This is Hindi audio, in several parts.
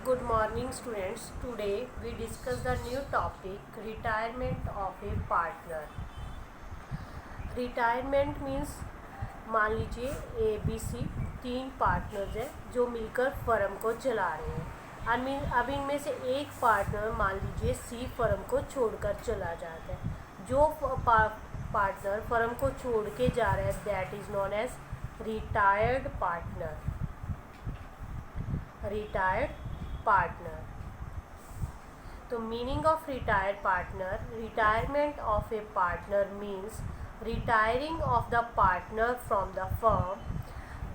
Good morning students. Today we discuss the new topic retirement of a partner. Retirement means मान लीजिए ABC तीन पार्टनर्स हैं जो मिलकर फर्म को चला रहे हैं। अब इनमें से एक पार्टनर मान लीजिए C फर्म को छोड़कर चला जाता है। जो पार्टनर फर्म को छोड़ के जा रहा है that is known as retired partner. Retired partner. तो meaning of retired partner, retirement of a partner means retiring of the partner from the firm.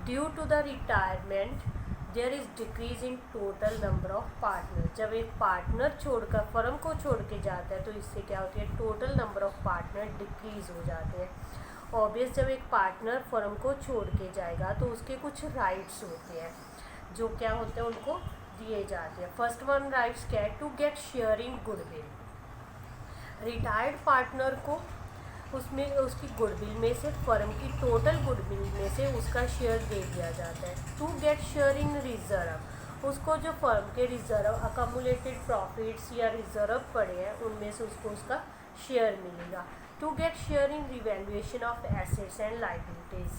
Due to the retirement there is decrease in total number of partners. जब एक पार्टनर छोड़कर फर्म को छोड़ के जाता है तो इससे क्या होती है, total number of partner decrease हो जाते हैं। ऑब्वियस जब एक पार्टनर फर्म को छोड़ के जाएगा तो उसके कुछ राइट्स होते हैं जो क्या होते हैं, उनको दिए जाते हैं। फर्स्ट वन राइट्स क्या है, to get share in goodwill. Retired partner को उसमें उसकी गुडविल में से फर्म की टोटल गुडविल में से उसका शेयर दे दिया जाता है। To get share in reserve, उसको जो फर्म के रिजर्व अकमुलेटेड प्रॉफिट्स या रिजर्व पड़े हैं उनमें से उसको उसका शेयर मिलेगा। To get share in revaluation of assets and liabilities,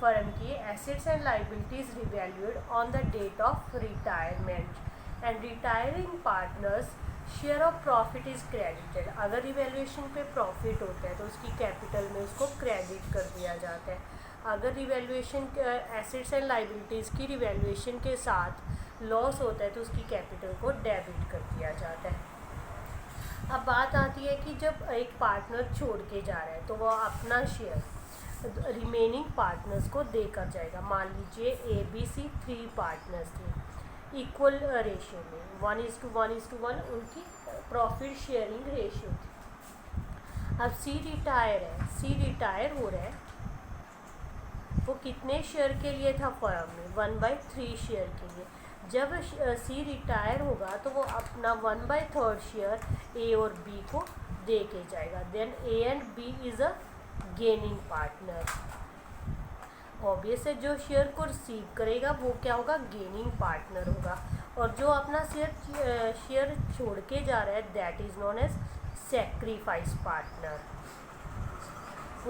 firm की assets and liabilities revalued on the date of retirement. And retiring partner's share of profit is credited. अगर रिवैल्यूएशन पे प्रॉफिट होता है तो उसकी कैपिटल में उसको क्रेडिट कर दिया जाता है। अगर रिवैल्यूएशन एसेट्स एंड लाइबिलिटीज़ की रिवैल्यूएशन के साथ लॉस होता है तो उसकी कैपिटल को डेबिट कर दिया जाता है। अब बात आती है कि जब एक पार्टनर छोड़ के जा रहा है तो वह अपना शेयर रिमेनिंग पार्टनर्स को देकर जाएगा। मान लीजिए ABC 3 पार्टनर्स थे इक्वल रेशियो में, 1:1 उनकी प्रॉफिट शेयरिंग रेशियो थी। अब C रिटायर है, C रिटायर हो रहा है, वो कितने शेयर के लिए था फर्म में, 1/3 शेयर के लिए। जब C रिटायर होगा तो वो अपना 1/3 शेयर A और B को दे के जाएगा। Then A and B is a gaining partner. Obvious है जो शेयर को रिसीव करेगा वो क्या होगा, गेनिंग पार्टनर होगा। और जो अपना शेयर छोड़ के जा रहा है that is known as sacrifice partner.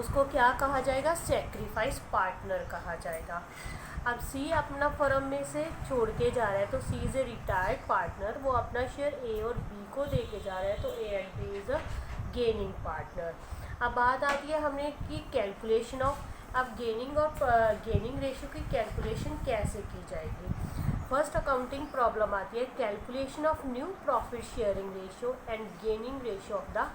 उसको क्या कहा जाएगा, सेक्रीफाइस पार्टनर कहा जाएगा। अब C अपना फर्म में से छोड़ के जा रहा है तो C is a retired partner, वो अपना शेयर A और B को दे के जा रहा है तो A and B is a gaining partner. अब बात आती है हमने की कैलकुलेशन ऑफ, अब गेनिंग और गेनिंग रेशियो की कैलकुलेशन कैसे की जाएगी। फर्स्ट अकाउंटिंग प्रॉब्लम आती है calculation of new profit sharing ratio and gaining ratio of the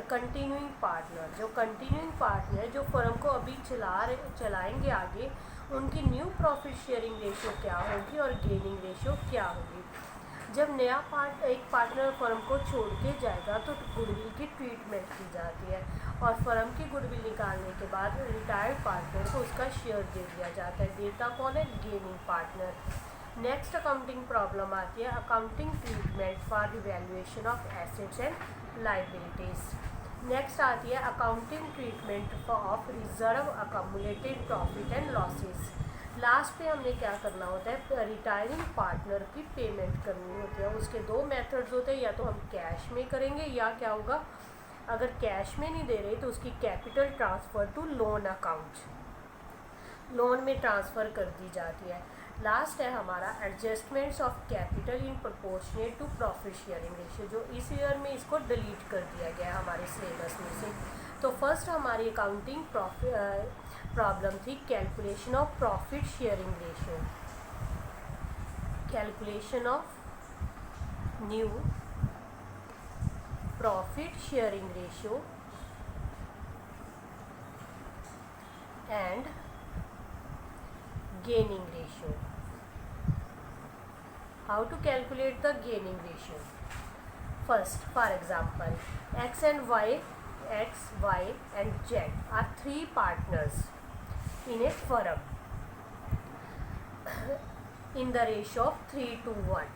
continuing partner. जो कंटिन्यूइंग पार्टनर जो फर्म को अभी चलाएंगे आगे, उनकी न्यू प्रॉफिट शेयरिंग रेशियो क्या होगी और गेनिंग रेशियो क्या होगी। जब नया एक पार्टनर फर्म को छोड़ के जाएगा तो गुडविल की ट्रीटमेंट की जाती है और फर्म की गुडविल निकालने के बाद रिटायर्ड पार्टनर को उसका शेयर दे दिया जाता है। देता कौन है, gaining partner. Next accounting problem आती है accounting treatment for revaluation of assets and liabilities. Next आती है accounting treatment of reserve accumulated profit and losses. Last पे हमने क्या करना होता है, रिटायरिंग पार्टनर की पेमेंट करनी होती है। उसके दो मेथड्स होते हैं, या तो हम कैश में करेंगे या क्या होगा, अगर कैश में नहीं दे रहे तो उसकी capital transfer to loan account, loan में ट्रांसफ़र कर दी जाती है। लास्ट है हमारा adjustments of capital in proportionate to profit sharing ratio, जो इस ईयर में इसको डिलीट कर दिया गया है हमारे सिलेबस में से। तो फर्स्ट हमारी अकाउंटिंग प्रॉब्लम थी calculation of profit sharing ratio, calculation of new profit sharing ratio and gaining ratio. How to calculate the gaining ratio? First, for example, X, Y and Z are 3 partners in a firm in the ratio of 3:1.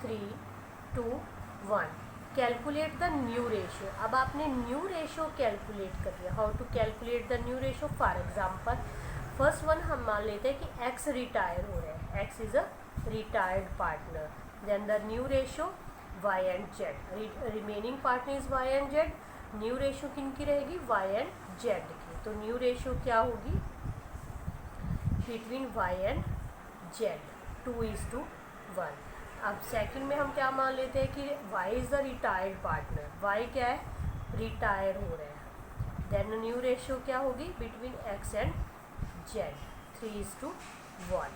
3:1. Calculate the new ratio. अब आपने न्यू रेशियो कैलकुलेट कर लिया। How to calculate the new ratio, for example first one हम मान लेते हैं कि X रिटायर हो रहा है, X is a retired partner. Then the new ratio y and z. Remaining partner is y and z. New ratio किन की रहेगी? y and z की. तो न्यू रेशो क्या होगी? Between y and z 2:1. अब सेकंड में हम क्या मान लेते हैं कि y is the retired partner. y क्या है? रिटायर हो रहे हैं. देन न्यू रेशो क्या होगी? Between x and z 3:1.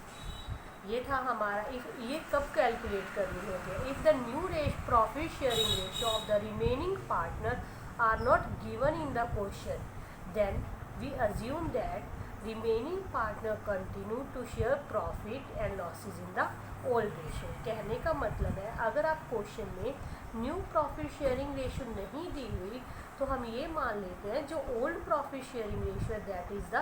ये था हमारा. ये कब कैलकुलेट करनी होती है? If the new profit sharing ratio of the remaining partner are not given in the question, then we assume that remaining partner continue to share profit and losses in the old ratio. कहने का मतलब है अगर आप क्वेश्चन में न्यू प्रॉफिट शेयरिंग रेशियो नहीं दी हुई तो हम ये मान लेते हैं जो ओल्ड प्रॉफिट शेयरिंग रेशियो है that is the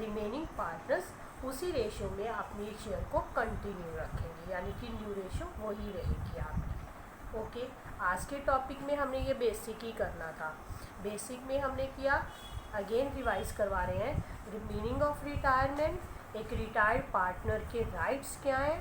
remaining partners उसी रेशियो में अपनी शेयर को कंटिन्यू रखेंगे, यानी कि न्यू रेशियो वही रहेगी आपकी. ओके, आज के टॉपिक में हमने ये बेसिक ही करना था. बेसिक में हमने किया, अगेन रिवाइज करवा रहे हैं. मीनिंग ऑफ रिटायरमेंट, एक रिटायर्ड पार्टनर के राइट्स क्या हैं,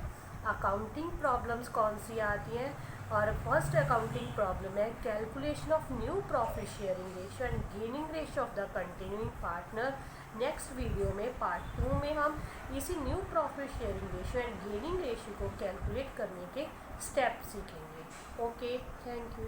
अकाउंटिंग प्रॉब्लम्स कौन सी आती हैं, और फर्स्ट अकाउंटिंग प्रॉब्लम है calculation of new profit sharing ratio and gaining ratio of the continuing partner. Next video में पार्ट 2 में हम इसी new profit sharing ratio and gaining ratio को कैलकुलेट करने के स्टेप सीखेंगे. Okay, thank you.